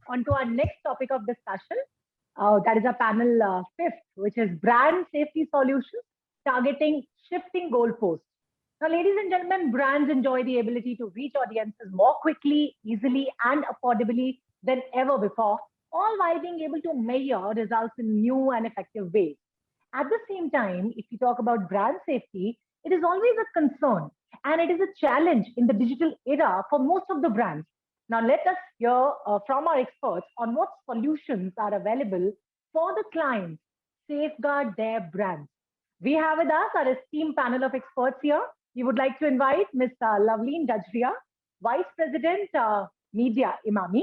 on to our next topic of discussion. That is our panel fifth, which is brand safety solutions targeting shifting goalposts. Now, ladies and gentlemen, brands enjoy the ability to reach audiences more quickly, easily, and affordably than ever before, all while being able to measure results in new and effective ways. At the same time, if you talk about brand safety, it is always a concern and it is a challenge in the digital era for most of the brands. Now, let us hear from our experts on what solutions are available for the clients safeguard their brands. We have with us our esteemed panel of experts here. We would like to invite Ms. Loveleen Gajria, Vice President, Media, Emami.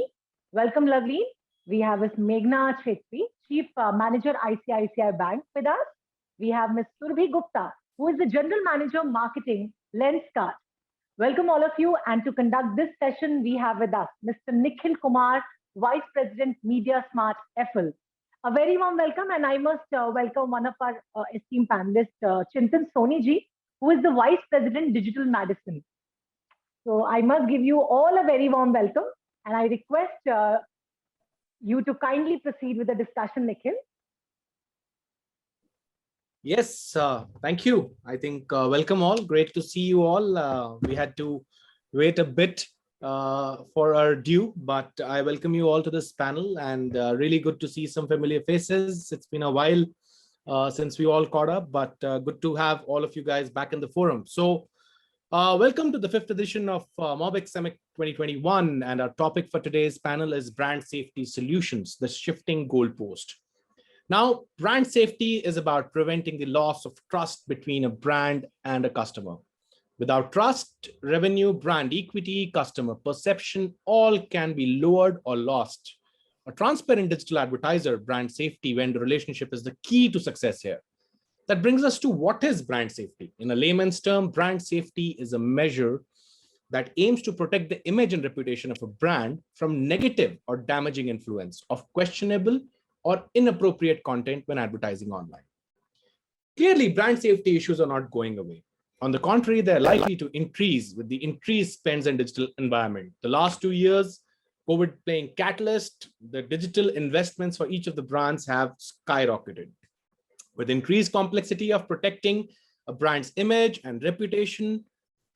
Welcome, Loveleen. We have Ms. Meghna Chettri, Chief Manager, ICICI Bank with us. We have Ms. Surabhee Gupta, who is the General Manager, Marketing, Lenskart. Welcome all of you. And to conduct this session, we have with us Mr. Nikhil Kumar, Vice President, mediasmart, affle. A very warm welcome, and I must welcome one of our esteemed panelists, Chintan Soni ji, who is the Vice President, Digital Madison. So I must give you all a very warm welcome, and I request you to kindly proceed with the discussion, Nikhil. Yes, thank you. I think welcome all. Great to see you all. We had to wait a bit for our due, but I welcome you all to this panel, and really good to see some familiar faces. It's been a while since we all caught up, but good to have all of you guys back in the forum. So welcome to the 5th edition of MOBEXX Summit 2021, and our topic for today's panel is brand safety solutions, the shifting goalpost. Now, brand safety is about preventing the loss of trust between a brand and a customer. Without trust, revenue, brand equity, customer perception, all can be lowered or lost. A transparent digital advertiser, brand safety vendor relationship is the key to success here. That brings us to what is brand safety. In a layman's term, brand safety is a measure that aims to protect the image and reputation of a brand from negative or damaging influence of questionable or inappropriate content when advertising online. Clearly, brand safety issues are not going away. On the contrary, they're likely to increase with the increased spends in digital environment. The last 2 years, COVID playing catalyst, the digital investments for each of the brands have skyrocketed. With increased complexity of protecting a brand's image and reputation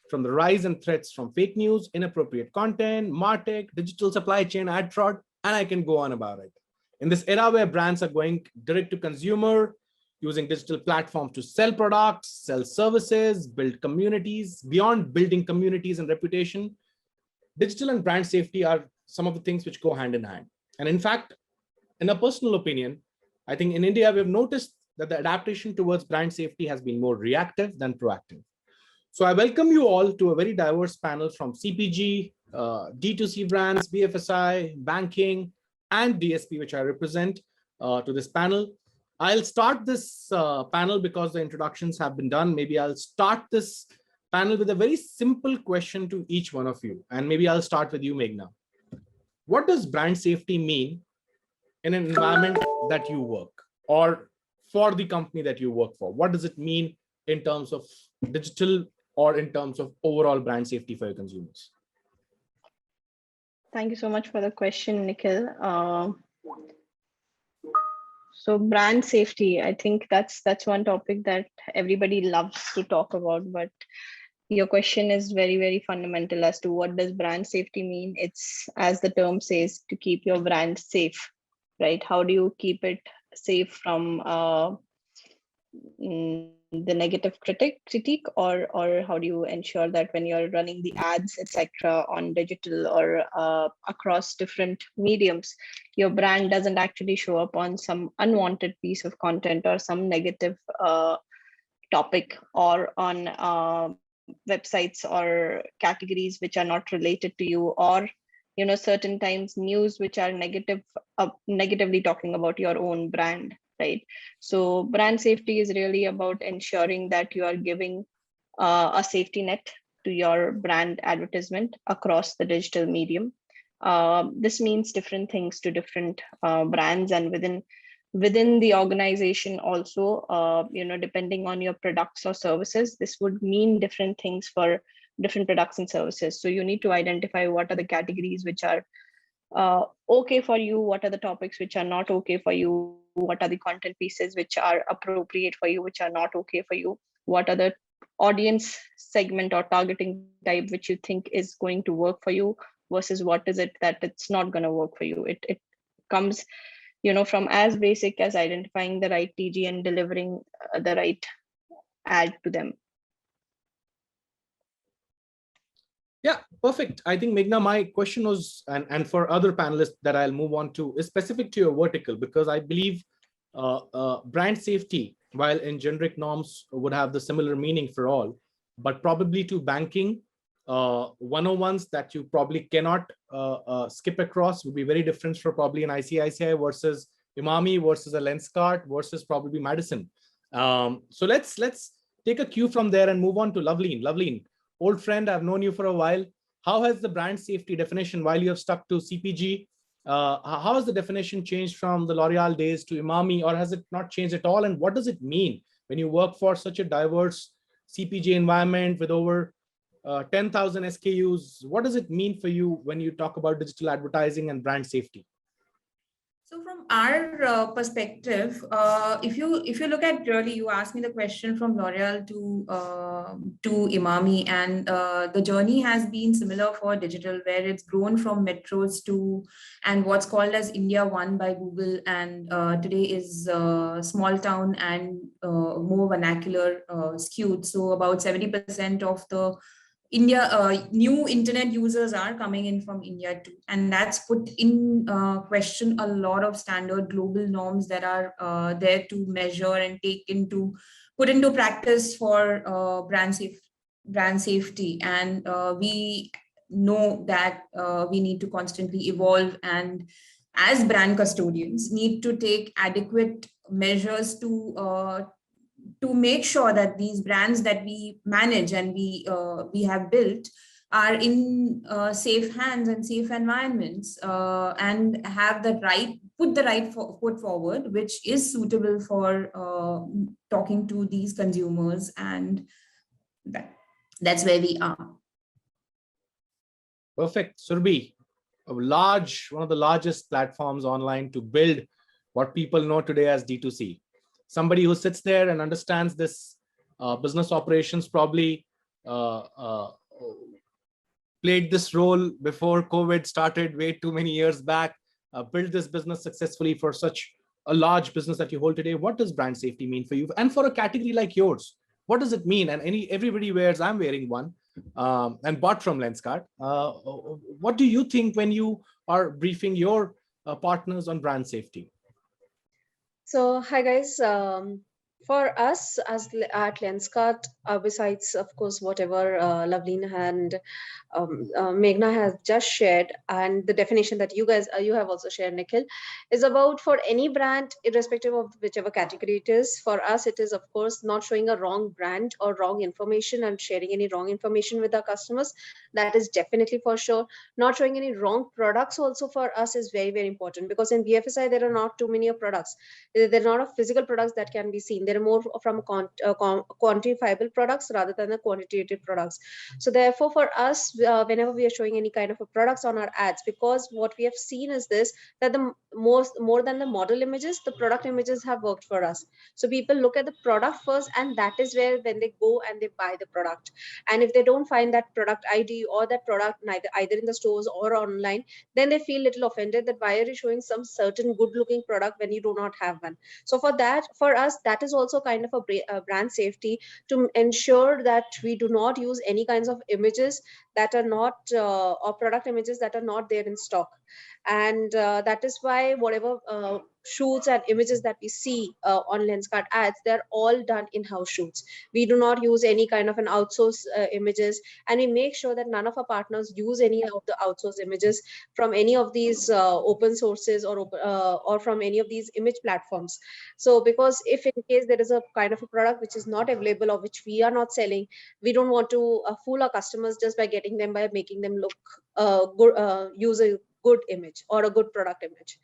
from the rise and threats from fake news, inappropriate content, MarTech, digital supply chain, ad fraud, and I can go on about it. In this era where brands are going direct to consumer, using digital platforms to sell products, sell services, build communities, beyond building communities and reputation, digital and brand safety are some of the things which go hand in hand. And in fact, in a personal opinion, I think in India, we've noticed that the adaptation towards brand safety has been more reactive than proactive. So I welcome you all to a very diverse panel from CPG, D2C brands, BFSI, banking, and DSP, which I represent to this panel. I'll start this panel because the introductions have been done. Maybe I'll start this panel with a very simple question to each one of you. And maybe I'll start with you, Meghna. What does brand safety mean in an environment that you work, or for the company that you work for? What does it mean in terms of digital or in terms of overall brand safety for your consumers? Thank you so much for the question, Nikhil. So brand safety, I think that's one topic that everybody loves to talk about, but your question is very, very fundamental as to what does brand safety mean? It's, as the term says, to keep your brand safe, right? How do you keep it safe from the negative critique, or how do you ensure that when you're running the ads, etc., on digital or across different mediums, your brand doesn't actually show up on some unwanted piece of content or some negative topic, or on websites or categories which are not related to you, or certain times news which are negatively talking about your own brand, right? So brand safety is really about ensuring that you are giving a safety net to your brand advertisement across the digital medium. This means different things to different brands, and within the organization also, depending on your products or services, this would mean different things for different products and services. So you need to identify what are the categories which are okay for you, what are the topics which are not okay for you, what are the content pieces which are appropriate for you, which are not okay for you, what are the audience segment or targeting type which you think is going to work for you, versus what is it that it's not going to work for you. It comes, from as basic as identifying the right TG and delivering the right ad to them. Yeah, perfect. I think, Meghna, my question was, and for other panelists that I'll move on to, is specific to your vertical, because I believe brand safety, while in generic norms would have the similar meaning for all, but probably to banking, 101s that you probably cannot skip across would be very different for probably an ICICI versus Emami versus a Lenskart versus probably Madison. So let's take a cue from there and move on to Loveleen. Loveleen, old friend, I've known you for a while. How has the brand safety definition, while you have stuck to CPG, how has the definition changed from the L'Oreal days to Emami, or has it not changed at all? And what does it mean when you work for such a diverse CPG environment with over 10,000 SKUs? What does it mean for you when you talk about digital advertising and brand safety? So from our perspective, if you look at, really, you asked me the question from L'Oreal to Emami, and the journey has been similar for digital, where it's grown from metros to and what's called as India One by Google, and today is small town and more vernacular skewed. So about 70% of the new internet users are coming in from India too, and that's put in question a lot of standard global norms that are there to measure and put into practice for brand safety. And we know that we need to constantly evolve, and as brand custodians need to take adequate measures to make sure that these brands that we manage and we have built are in safe hands and safe environments, and put the right foot forward, which is suitable for talking to these consumers, and that's where we are. Perfect. Surabhee, one of the largest platforms online to build what people know today as D2C. Somebody who sits there and understands this business operations, probably played this role before COVID started way too many years back, built this business successfully for such a large business that you hold today. What does brand safety mean for you? And for a category like yours, what does it mean? And everybody wears, I'm wearing one, and bought from Lenskart. What do you think when you are briefing your partners on brand safety? So, hi guys. For us at Lenskart, besides of course whatever Loveleen and Meghna has just shared, and the definition that you have also shared, Nikhil, is about, for any brand, irrespective of whichever category it is. For us, it is of course not showing a wrong brand or wrong information and sharing any wrong information with our customers. That is definitely for sure. Not showing any wrong products also for us is very, very important, because in BFSI there are not too many products. There are not of physical products that can be seen. There are more from quantifiable products rather than the quantitative products. So therefore, for us, whenever we are showing any kind of a products on our ads, because what we have seen is this, that the more than the model images, the product images have worked for us. So people look at the product first, and that is where when they go and they buy the product. And if they don't find that product ID or that product either in the stores or online, then they feel little offended that why are you showing some certain good looking product when you do not have one. So for us, that is also kind of a brand safety, to ensure that we do not use any kinds of images that are not or product images that are not there in stock. And that is why whatever shoots and images that we see on Lenskart ads, they're all done in-house shoots. We do not use any kind of an outsource images, and we make sure that none of our partners use any of the outsourced images from any of these open sources or from any of these image platforms. So because if in case there is a kind of a product which is not available or which we are not selling, we don't want to fool our customers just by making them look good, use a good image or a good product image.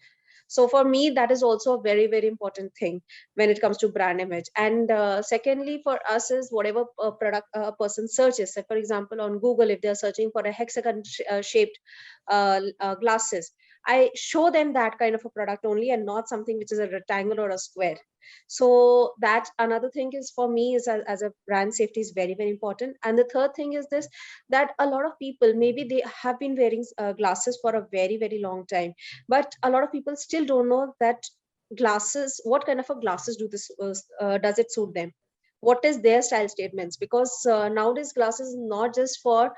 So for me, that is also a very, very important thing when it comes to brand image. And secondly, for us is whatever product a person searches. So for example, on Google, if they're searching for a hexagon shaped glasses, I show them that kind of a product only, and not something which is a rectangle or a square. So that another thing is for me is as a brand safety is very, very important. And the third thing is this, that a lot of people, maybe they have been wearing glasses for a very, very long time, but a lot of people still don't know that glasses, what kind of a glasses does it suit them, what is their style statements, because nowadays glasses is not just for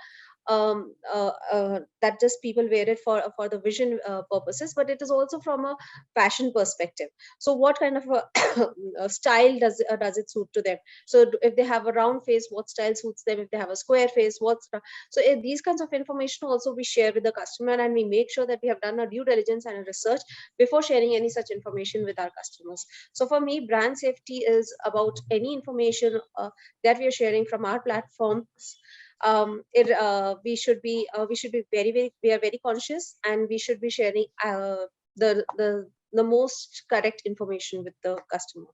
that just people wear it for the vision purposes, but it is also from a fashion perspective. So what kind of a style does it suit to them? So if they have a round face, what style suits them? If they have a square face, these kinds of information also we share with the customer, and we make sure that we have done a due diligence and a research before sharing any such information with our customers. So for me, brand safety is about any information that we are sharing from our platforms. We should be very, very, we are very conscious, and we should be sharing the most correct information with the customer.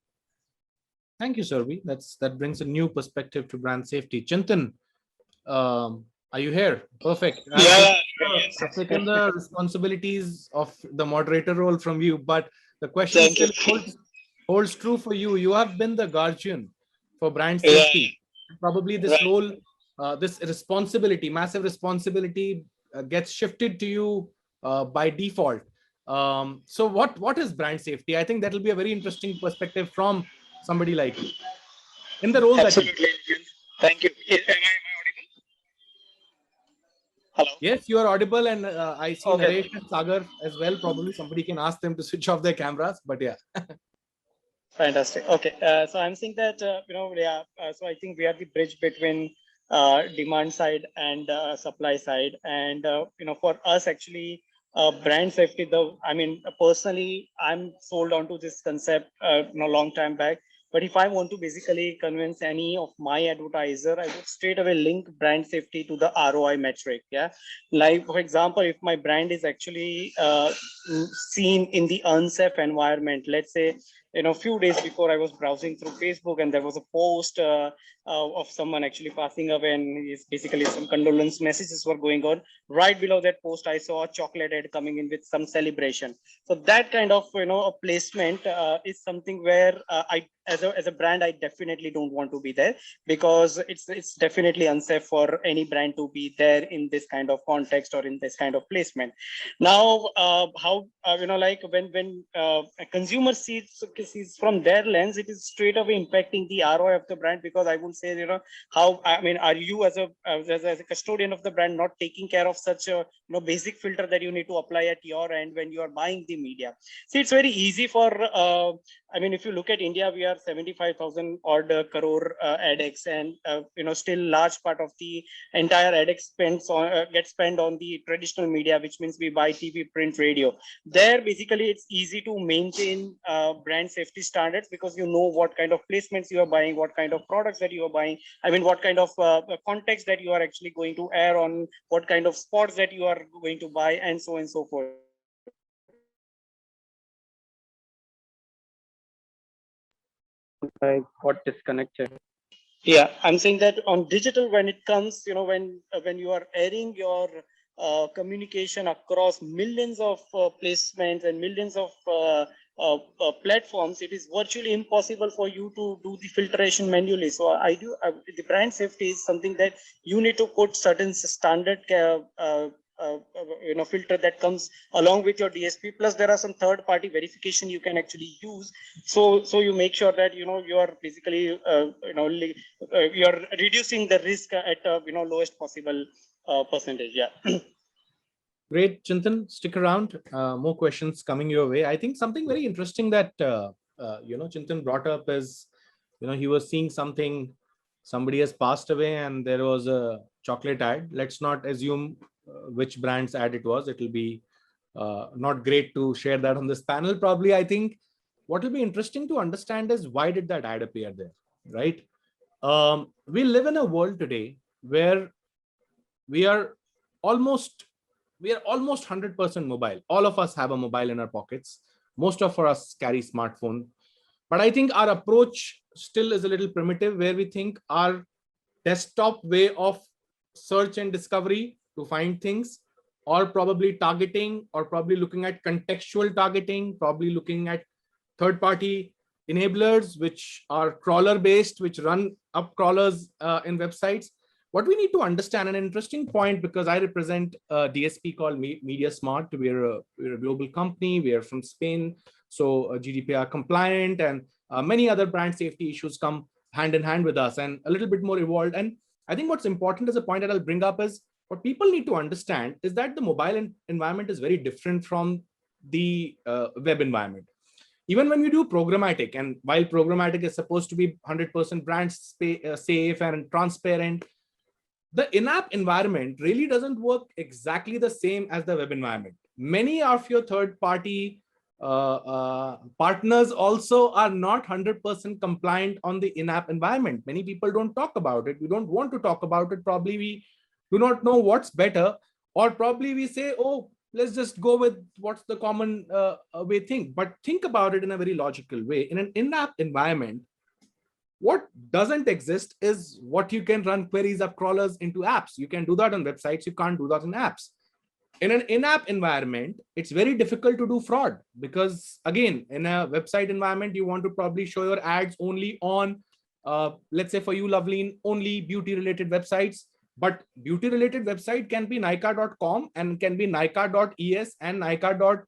Thank you, Surabhee. That brings a new perspective to brand safety. Chintan, are you here? Perfect. I've taken the responsibilities of the moderator role from you, but the question still holds true for you. You have been the guardian for brand safety. Probably this role, this responsibility, massive responsibility, gets shifted to you by default. So what is brand safety? I think that will be a very interesting perspective from somebody like you in the role that you. Thank you. Am I audible? Hello. Yes, you are audible, and I see Okay. Naresh and Sagar as well. Probably somebody can ask them to switch off their cameras, but yeah. Fantastic. Okay. So I'm saying that so I think we are the bridge between demand side and supply side, and for us actually, brand safety. Personally, I'm sold onto this concept long time back. But if I want to basically convince any of my advertiser, I would straight away link brand safety to the ROI metric. Yeah, like for example, if my brand is actually seen in the unsafe environment, let's say a few days before I was browsing through Facebook, and there was a post of someone actually passing away, and it's basically some condolence messages were going on. Right below that post, I saw a chocolate ad coming in with some celebration. So that kind of a placement is something where I, as a brand, I definitely don't want to be there, because it's definitely unsafe for any brand to be there in this kind of context or in this kind of placement. Now, how like when a consumer sees from their lens, it is straight away impacting the ROI of the brand, because I would say are you as a custodian of the brand not taking care of such a basic filter that you need to apply at your end when you are buying the media? See, it's very easy for if you look at India, we are 75,000 odd crore ADEX, and still large part of the entire ADEX gets spent on the traditional media, which means we buy TV, print, radio. There, basically, it's easy to maintain brand safety standards, because you know what kind of placements you are buying, what kind of products that you are buying. What kind of context that you are actually going to air on, what kind of spots that you are going to buy, and so on and so forth. I got disconnected. Yeah, I'm saying that on digital, when it comes, when you are airing your communication across millions of placements and millions of platforms, it is virtually impossible for you to do the filtration manually. So the brand safety is something that you need to put certain standard filter that comes along with your DSP. Plus, there are some third-party verification you can actually use. So you make sure that you are basically you are reducing the risk at lowest possible percentage. Yeah. Great, Chintan. Stick around. More questions coming your way. I think something very interesting that Chintan brought up is, he was seeing something. Somebody has passed away, and there was a chocolate ad. Let's not assume which brand's ad it was. It will be not great to share that on this panel. Probably, I think what will be interesting to understand is, why did that ad appear there, right? We live in a world today where we are almost 100% mobile. All of us have a mobile in our pockets. Most of us carry smartphone. But I think our approach still is a little primitive, where we think our desktop way of search and discovery to find things or probably targeting, or probably looking at contextual targeting, probably looking at third-party enablers, which are crawler based, which run up crawlers in websites. What we need to understand, an interesting point, because I represent a DSP called MediaSmart. We're a global company. We are from Spain, so GDPR compliant, and many other brand safety issues come hand in hand with us, and a little bit more evolved. And I think what's important as a point that I'll bring up is what people need to understand is that the mobile environment is very different from the web environment. Even when you do programmatic, and while programmatic is supposed to be 100% brand safe and transparent, the in-app environment really doesn't work exactly the same as the web environment. Many of your third-party partners also are not 100% compliant on the in-app environment. Many people don't talk about it. We don't want to talk about it. Probably we do not know what's better, or probably we say, oh, let's just go with what's the common way thing. But think about it in a very logical way. In an in-app environment, what doesn't exist is what you can run queries up crawlers into apps. You can do that on websites. You can't do that in apps. In an in-app environment, it's very difficult to do fraud, because again, in a website environment, you want to probably show your ads only on, let's say for you, Loveleen, only beauty related websites. But beauty related website can be Nykaa.com and can be Nykaa.es and Nykaa.es.es.ss.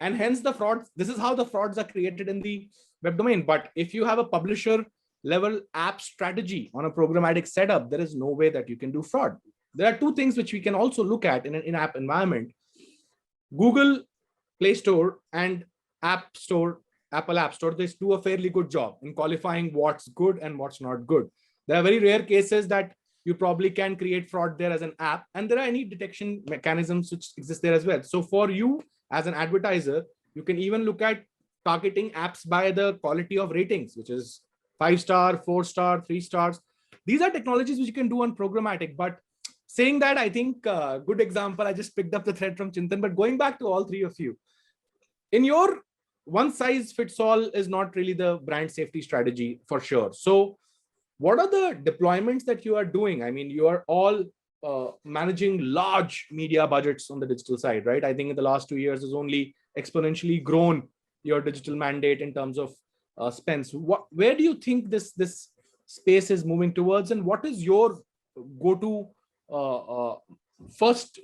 And hence the frauds, this is how the frauds are created in the web domain. But if you have a publisher level app strategy on a programmatic setup, there is no way that you can do fraud. There are two things which we can also look at in an in-app environment. Google Play Store and App Store, Apple App Store, they do a fairly good job in qualifying what's good and what's not good. There are very rare cases that you probably can create fraud there as an app, and there are any detection mechanisms which exist there as well. So for you as an advertiser, you can even look at targeting apps by the quality of ratings, which is 5-star, 4-star, 3 stars. These are technologies which you can do on programmatic. But saying that, I think good example, I just picked up the thread from Chintan, but going back to all three of you, in your one size fits all is not really the brand safety strategy for sure. So what are the deployments that you are doing? I mean, you are all managing large media budgets on the digital side, right? I think in the last 2 years has only exponentially grown your digital mandate in terms of spends. Where do you think this space is moving towards, and what is your go-to first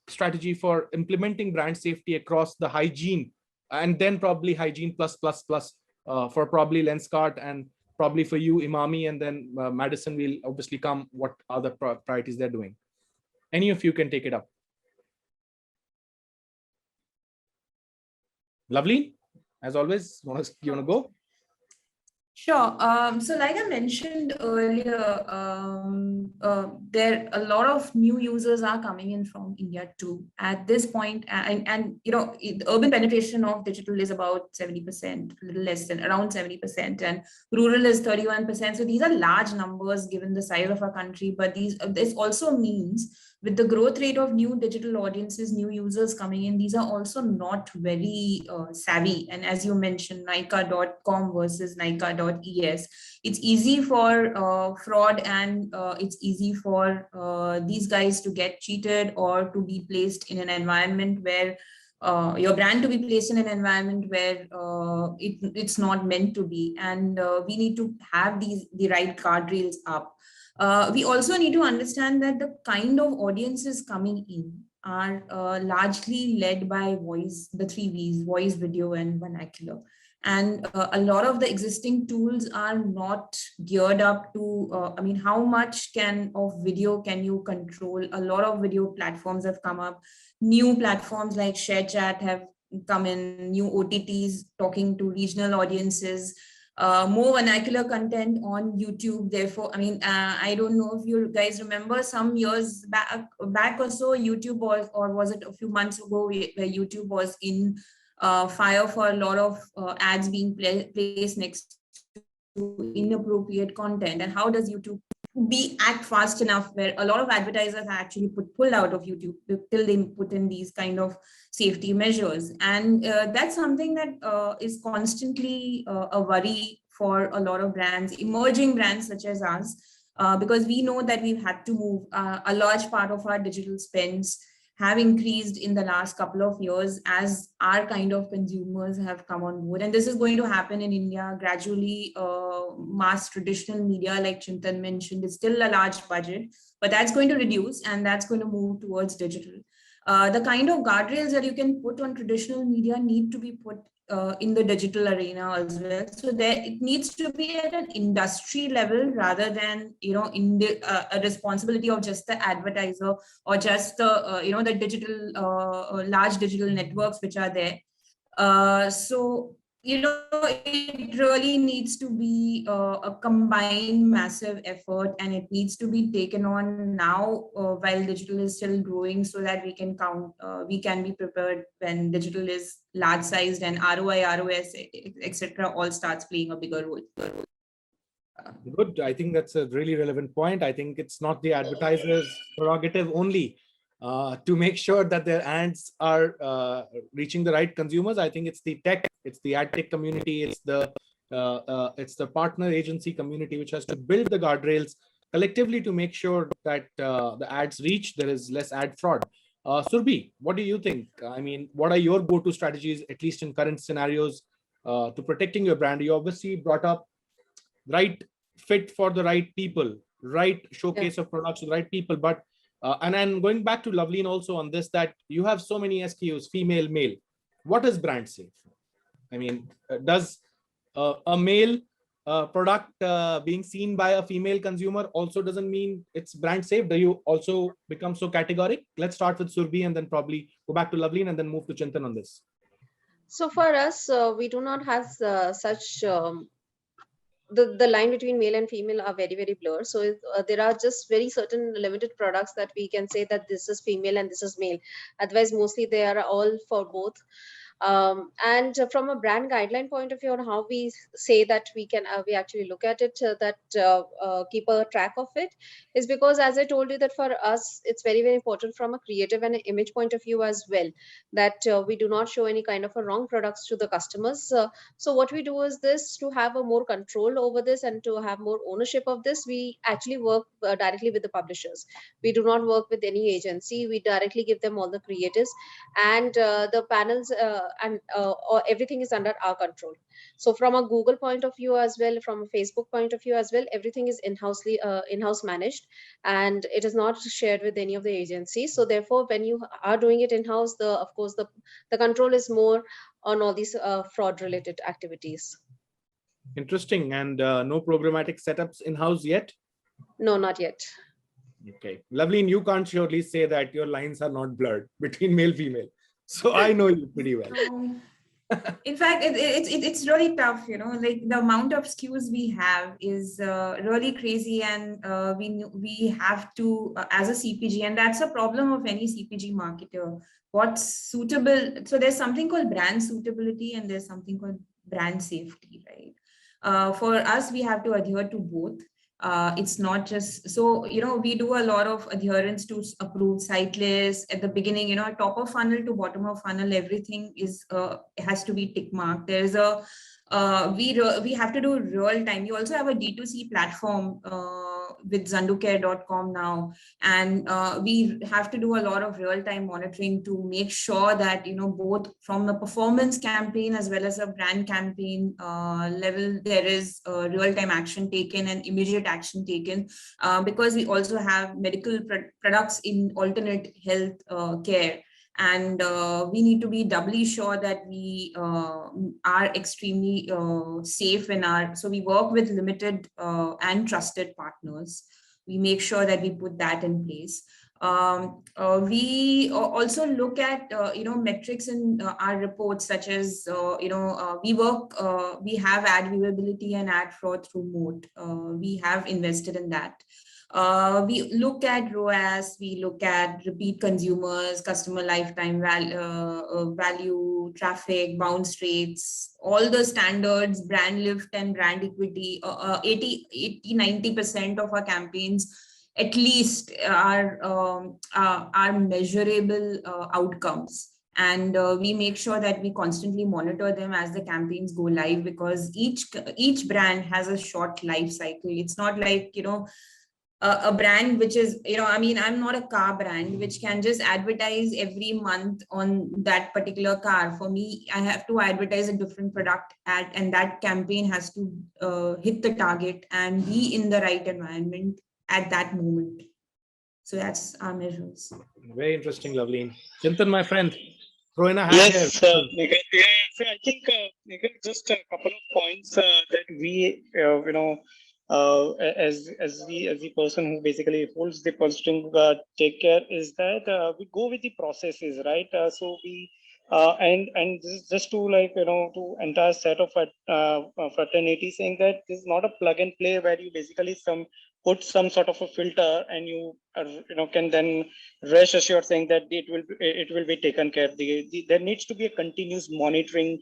strategy for implementing brand safety across the hygiene, and then probably hygiene plus for probably Lenskart, and probably for you, Emami, and then Madison will obviously come. What are the priorities they're doing? Any of you can take it up. Loveleen, as always, you want to go? Sure. So like I mentioned earlier, there a lot of new users are coming in from India too at this point. And the urban penetration of digital is about 70%, a little less than around 70%, and rural is 31%. So these are large numbers given the size of our country. But this also means with the growth rate of new digital audiences, new users coming in, these are also not very savvy. And as you mentioned, Nykaa.com versus Nykaa.es, it's easy for fraud, and it's easy for these guys to get cheated or to be placed in an environment where your brand to be placed in an environment where it's not meant to be. And we need to have the right guardrails up. We also need to understand that the kind of audiences coming in are largely led by voice, the 3 Vs, voice, video, and vernacular. And a lot of the existing tools are not geared up to, how much of video can you control? A lot of video platforms have come up. New platforms like ShareChat have come in, new OTTs talking to regional audiences. More vernacular content on YouTube. Therefore, I don't know if you guys remember some years back or so, YouTube was, or was it a few months ago, where YouTube was in fire for a lot of ads being placed next to inappropriate content. And how does YouTube act fast enough where a lot of advertisers are actually pulled out of YouTube till they put in these kind of safety measures? And that's something that is constantly a worry for a lot of brands, emerging brands such as us. because we know that we've had to move. A large part of our digital spends have increased in the last couple of years as our kind of consumers have come on board. And this is going to happen in India gradually. Mass traditional media, like Chintan mentioned, is still a large budget, but that's going to reduce and that's going to move towards digital. The kind of guardrails that you can put on traditional media need to be put in the digital arena as well. So there, it needs to be at an industry level rather than, in the a responsibility of just the advertiser or just the, the digital, large digital networks which are there. So, it really needs to be a combined massive effort, and it needs to be taken on now while digital is still growing, so that we can be prepared when digital is large sized and ROI, ROS, etc. all starts playing a bigger role. Good. I think that's a really relevant point. I think it's not the advertiser's prerogative only to make sure that their ads are reaching the right consumers. I think it's the tech, it's the ad tech community, it's the partner agency community which has to build the guardrails collectively to make sure that the ads reach, there is less ad fraud. Surabhee, what do you think? I mean, what are your go-to strategies, at least in current scenarios, to protecting your brand? You obviously brought up right fit for the right people, right showcase of products to the right people, but and I'm going back to Loveleen also on this, that you have so many SKUs, female, male. What is brand safe? I mean, does a male product being seen by a female consumer also doesn't mean it's brand safe? Do you also become so categoric? Let's start with Surabhee and then probably go back to Loveleen and then move to Chintan on this. So for us, we do not have such the line between male and female are very, very blurred. So there are just very certain limited products that we can say that this is female and this is male. Otherwise, mostly they are all for both. And from a brand guideline point of view on how we say that we actually look at it, keep a track of it, is because, as I told you, that for us it's very, very important from a creative and an image point of view as well, that we do not show any kind of a wrong products to the customers. So what we do is this, to have a more control over this and to have more ownership of this, we actually work directly with the publishers. We do not work with any agency. We directly give them all the creatives, and the panels or everything is under our control. So from a Google point of view as well, from a Facebook point of view as well, everything is in-house managed, and it is not shared with any of the agencies. So therefore, when you are doing it in-house, of course the control is more on all these fraud related activities. Interesting. And no programmatic setups in-house yet? No, not yet. Okay. Loveleen, you can't surely say that your lines are not blurred between male, female. So I know you pretty well. In fact, it's really tough, like the amount of SKUs we have is really crazy, and we have to, as a CPG, and that's a problem of any CPG marketer, what's suitable. So there's something called brand suitability and there's something called brand safety, right? For us, we have to adhere to both. It's not just, so, we do a lot of adherence to approved site lists at the beginning, top of funnel to bottom of funnel, everything is, has to be tick marked. There's a, we have to do real time. We also have a D2C platform with zanducare.com now, and we have to do a lot of real time monitoring to make sure that, both from a performance campaign as well as a brand campaign level, there is real time action taken and immediate action taken, because we also have medical products in alternate health care. And we need to be doubly sure that we are extremely safe in our, so we work with limited and trusted partners. We make sure that we put that in place. We also look at, metrics in our reports, such as, we have ad viewability and ad fraud through Moat. We have invested in that. We look at ROAS, we look at repeat consumers, customer lifetime value, traffic, bounce rates, all the standards, brand lift and brand equity. 80-90% of our campaigns at least are measurable outcomes. And we make sure that we constantly monitor them as the campaigns go live, because each brand has a short life cycle. It's not like, a brand which is, I mean, I'm not a car brand which can just advertise every month on that particular car. For me, I have to advertise a different product and that campaign has to hit the target and be in the right environment at that moment. So that's our measures. Very interesting, Loveleen. Chintan, my friend, throw in a hat here. Yes, Nikhil, yeah, so I think Nikhil, just a couple of points that we, as the person who basically holds the pulse string, take care is that we go with the processes, right? So we and this is just to to entire set of fraternity, saying that this is not a plug and play where you basically put some sort of a filter and you can then rest assured saying that it will be taken care. There needs to be a continuous monitoring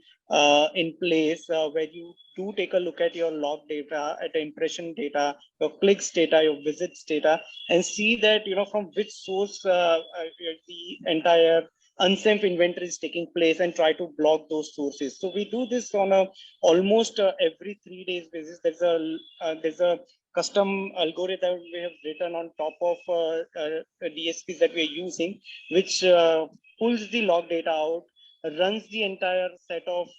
in place where you do take a look at your log data, at the impression data, your clicks data, your visits data, and see that from which source the entire unsafe inventory is taking place, and try to block those sources. So we do this on a almost every 3 days basis. There's a custom algorithm we have written on top of DSPs that we're using, which pulls the log data out, runs the entire set of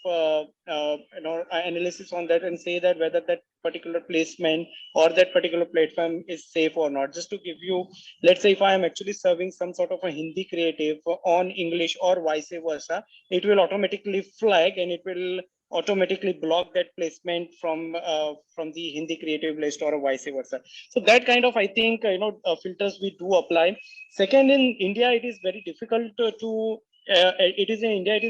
analysis on that, and say that whether that particular placement or that particular platform is safe or not. Just to give you, let's say if I am actually serving some sort of a Hindi creative on English or vice versa, it will automatically flag and it will automatically block that placement from the Hindi creative list or vice versa. So that kind of, I think, filters we do apply. Second, in India, it is very difficult it is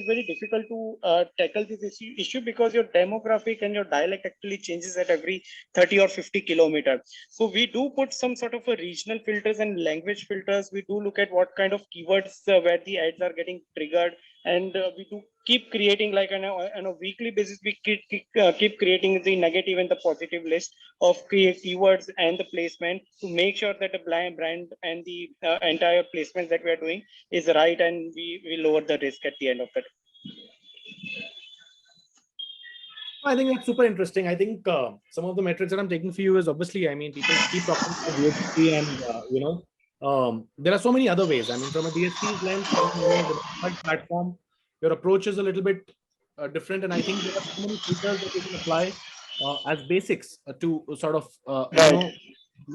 very difficult to tackle this issue because your demographic and your dialect actually changes at every 30 or 50 kilometers. So we do put some sort of a regional filters and language filters. We do look at what kind of keywords where the ads are getting triggered, and we do keep creating, like on a weekly basis, we keep creating the negative and the positive list of keywords and the placement to make sure that the brand and the entire placement that we are doing is right, and we lower the risk at the end of it. I think that's super interesting. I think some of the metrics that I'm taking for you is, obviously, I mean, people keep talking about DSP and, there are so many other ways. I mean, from a DSP's lens, the platform, your approach is a little bit different. And I think there are so many filters that you can apply as basics to sort of,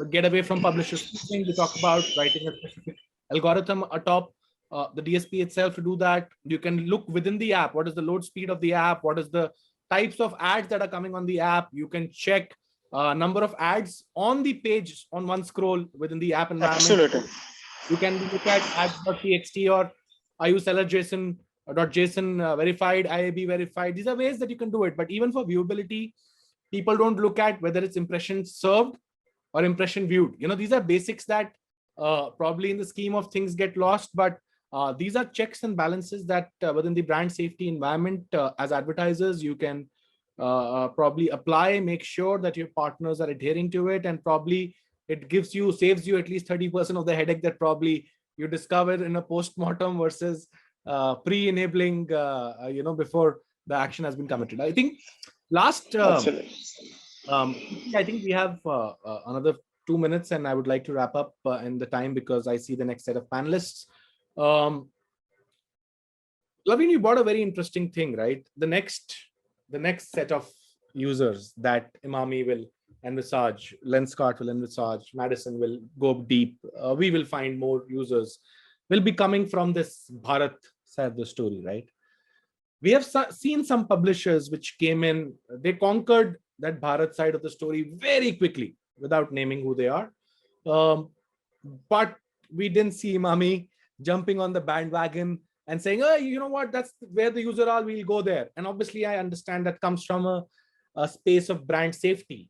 get away from publishers. We talk about writing a specific algorithm atop the DSP itself to do that. You can look within the app. What is the load speed of the app? What is the types of ads that are coming on the app? You can check number of ads on the page on one scroll within the app environment. Absolutely. You can look at ads.txt or IUSellerJSON verified, IAB verified. These are ways that you can do it. But even for viewability, people don't look at whether it's impression served or impression viewed. These are basics that probably in the scheme of things get lost, but these are checks and balances that within the brand safety environment, as advertisers, you can probably apply, make sure that your partners are adhering to it, and probably it saves you at least 30% of the headache that probably you discover in a post-mortem versus pre-enabling, before the action has been committed. I think last, I think we have another 2 minutes, and I would like to wrap up in the time because I see the next set of panelists. Loveleen, you brought a very interesting thing, right? The next set of users that Emami will envisage, Lenskart will envisage, Madison will go deep. We will find more users will be coming from this Bharat side of the story, right? We have seen some publishers which came in, they conquered that Bharat side of the story very quickly without naming who they are. But we didn't see Emami jumping on the bandwagon and saying, oh, you know what, that's where the user are, we'll go there. And obviously, I understand that comes from a space of brand safety.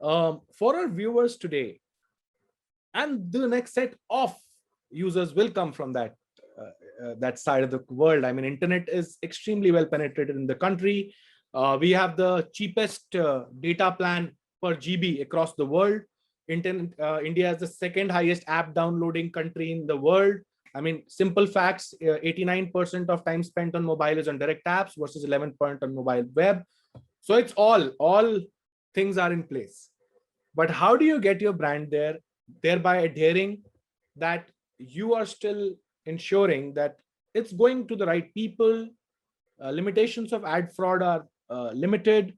For our viewers today, and the next set of users will come from that side of the world. I mean, internet is extremely well penetrated in the country. We have the cheapest data plan per GB across the world. India is the second highest app downloading country in the world. I mean, simple facts, 89% of time spent on mobile is on direct apps versus 11% on mobile web. So it's all things are in place. But how do you get your brand there thereby adhering that you are still ensuring that it's going to the right people. Limitations of ad fraud are limited.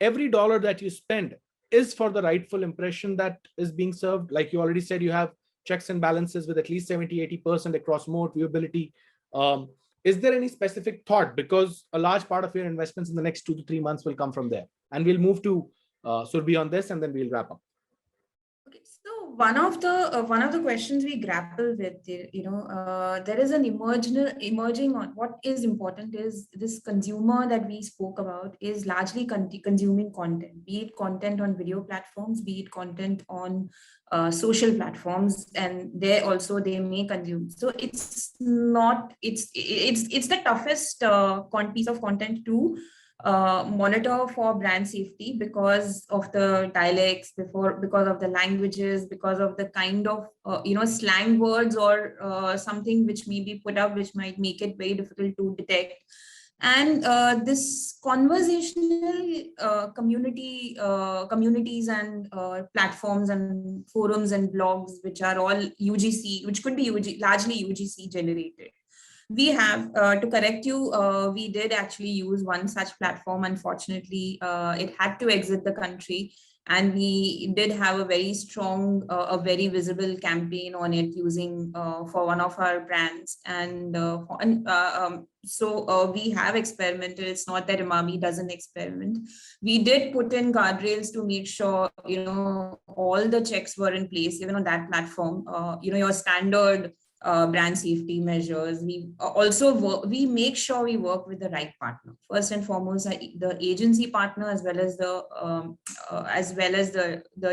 Every dollar that you spend is for the rightful impression that is being served. Like you already said, you have checks and balances with at least 70-80% across mode viewability. Is there any specific thought, because a large part of your investments in the next 2 to 3 months will come from there? And we'll move to Surabhee on this, and then we'll wrap up. Okay, so one of the questions we grapple with, there is an emerging on what is important is this consumer that we spoke about is largely consuming content, be it content on video platforms, be it content on social platforms, and there also they may consume. So it's not it's the toughest piece of content to monitor for brand safety because of the dialects, because of the languages, because of the kind of slang words or something which may be put up, which might make it very difficult to detect. And this conversational communities and platforms and forums and blogs, which are all UGC, which could be largely UGC generated. We have, to correct you, we did actually use one such platform. Unfortunately, it had to exit the country. And we did have a very strong, a very visible campaign on it using for one of our brands. And so we have experimented. It's not that Emami doesn't experiment. We did put in guardrails to make sure, all the checks were in place, even on that platform, your standard brand safety measures. We also we make sure we work with the right partner. First and foremost, the agency partner, as well as the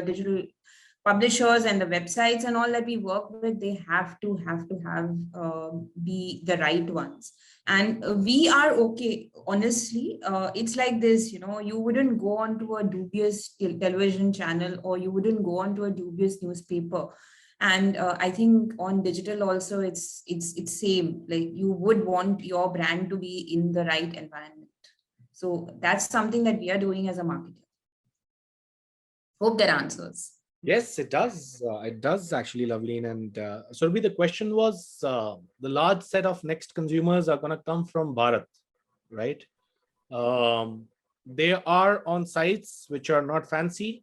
digital publishers and the websites and all that we work with. They have to be the right ones. And we are okay. Honestly, it's like this. You wouldn't go onto a dubious television channel, or you wouldn't go onto a dubious newspaper. And I think on digital also, it's same. Like, you would want your brand to be in the right environment. So that's something that we are doing as a marketer. Hope that answers. Yes, it does. It does actually, Loveleen. And Surabhee, the question was, the large set of next consumers are going to come from Bharat, right? They are on sites which are not fancy.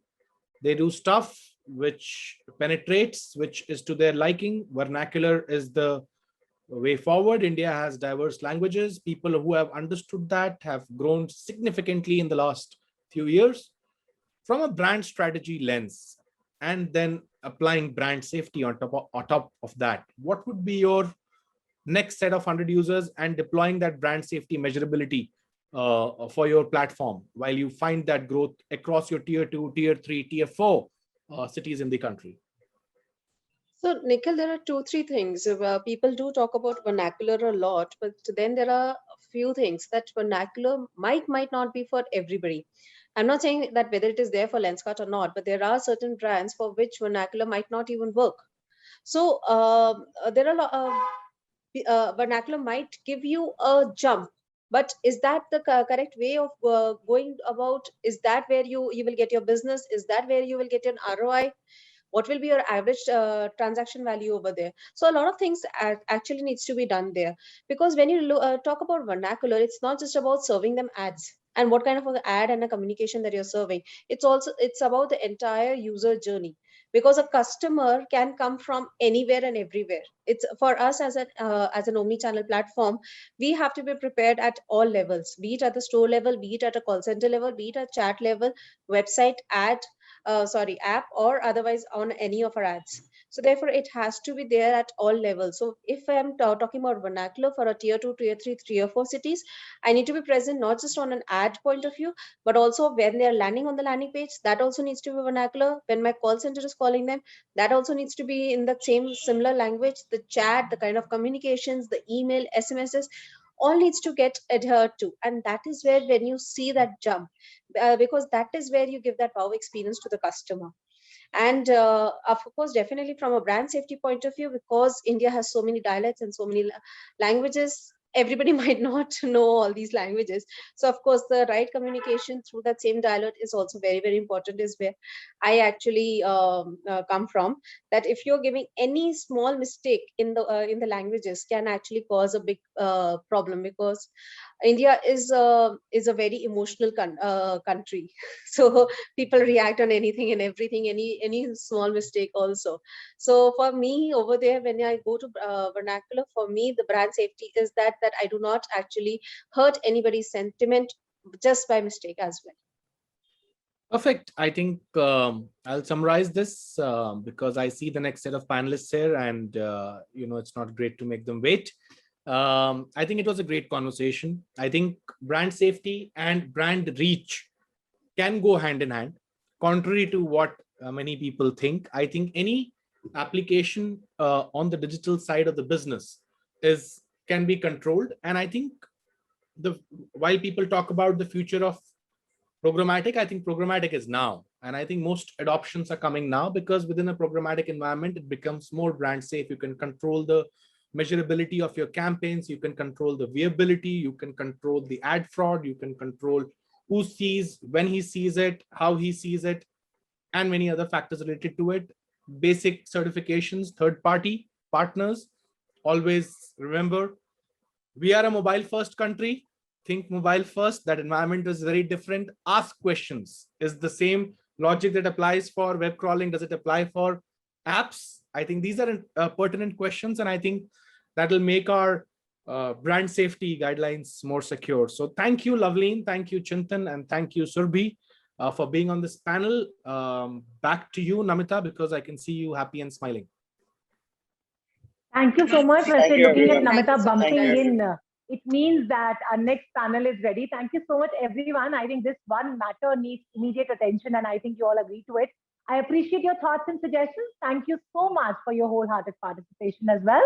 They do stuff which penetrates, which is to their liking. Vernacular is the way forward. India has diverse languages. People who have understood that have grown significantly in the last few years. From a brand strategy lens, and then applying brand safety on top of that, what would be your next set of 100 users and deploying that brand safety measurability for your platform while you find that growth across your tier 2, tier 3, tier 4 cities in the country? So, Nikhil, there are 2-3 things. People do talk about vernacular a lot, but then there are a few things that vernacular might not be for everybody. I'm not saying that whether it is there for Lenskart or not, but there are certain brands for which vernacular might not even work. So there are vernacular might give you a jump, but is that the correct way of going about? Is that where you will get your business? Is that where you will get an ROI? What will be your average transaction value over there? So a lot of things actually needs to be done there, because when you talk about vernacular, it's not just about serving them ads and what kind of an ad and a communication that you're serving. It's about the entire user journey, because a customer can come from anywhere and everywhere. It's for us as an omni-channel platform, we have to be prepared at all levels, be it at the store level, be it at a call center level, be it at chat level, website, app, or otherwise on any of our ads. So therefore it has to be there at all levels. So if I'm talking about vernacular for a tier 2, tier 3, tier 4 cities, I need to be present not just on an ad point of view, but also when they're landing on the landing page, that also needs to be vernacular. When my call center is calling them, that also needs to be in the same similar language. The chat, the kind of communications, the email, SMSs, all needs to get adhered to. And that is where, when you see that jump, because that is where you give that wow experience to the customer. And of course, definitely from a brand safety point of view, because India has so many dialects and so many languages, everybody might not know all these languages. So of course the right communication through that same dialect is also very, very important, is where I actually come from. That if you're giving any small mistake in the languages can actually cause a big problem, because India is a very emotional country. So people react on anything and everything, any small mistake also. So for me over there, when I go to vernacular, for me the brand safety is that I do not actually hurt anybody's sentiment just by mistake as well. Perfect. I think I'll summarize this because I see the next set of panelists here, and it's not great to make them wait. I think it was a great conversation. I think brand safety and brand reach can go hand in hand, contrary to what many people think. I think any application on the digital side of the business can be controlled, and I think while people talk about the future of programmatic, I think programmatic is now. And I think most adoptions are coming now, because within a programmatic environment, it becomes more brand safe. You can control the measurability of your campaigns. You can control the viewability. You can control the ad fraud. You can control who sees, when he sees it, how he sees it, and many other factors related to it. Basic certifications, third-party partners. Always remember, we are a mobile first country. Think mobile first. That environment is very different. Ask questions. Is the same logic that applies for web crawling, does it apply for apps? I think these are pertinent questions, and I think that will make our brand safety guidelines more secure. So thank you, Loveleen, thank you, Chintan, and thank you, Surabhee, for being on this panel. Back to you, Namita, because I can see you happy and smiling. Thank you so much. We're Thank still you, looking at everyone. Namita Thank you so much, bumping guys. in. It means that our next panel is ready. Thank you so much, everyone. I think this one matter needs immediate attention, and I think you all agree to it. I appreciate your thoughts and suggestions. Thank you so much for your wholehearted participation as well.